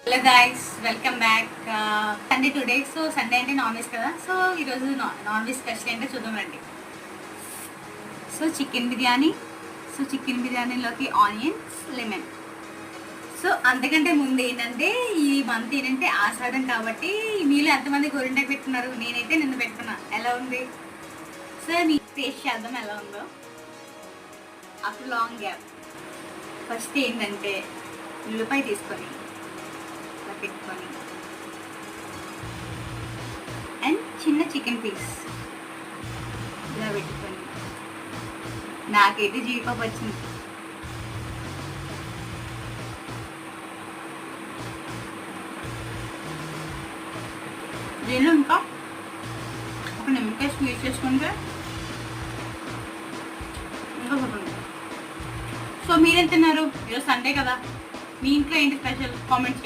Hello guys, welcome back. Sunday today. So Sunday అంటే non veg కదా. So ఈరోజు non veg special ఏంటో చూద్దాం రండి. So chicken biryani. So chicken బిర్యానీలోకి ఆనియన్స్, లెమన్. సో అంతకంటే ముందు ఏంటంటే ఈ మంత్ ఏంటంటే ఆషాఢం కాబట్టి మీలో ఎంతమంది గోరింటాకు పెట్టుకున్నారు? నేనైతే నిన్ను పెట్టుకున్నా. ఎలా ఉంది? సో నీ టేస్ట్ చేద్దాం ఎలా ఉందో. ఆఫ్టర్ లాంగ్ గ్యాప్ ఫస్ట్ ఏంటంటే ఉల్లిపాయ తీసుకొని పెట్టుకొని అండ్ చిన్న చికెన్ పీస్ ఇలా పెట్టుకొని, నాకైతే జీడిపప్పు వచ్చింది. దీనిలో ఇంకా ఒక నిమ్మకాయ స్క్వీజ్ చేసుకుంటే ఇంకా బాగుంది. సో మీరేం తిన్నారు? ఈరోజు సండే కదా, మీ ఇంట్లో ఏంటి స్పెషల్? కామెంట్స్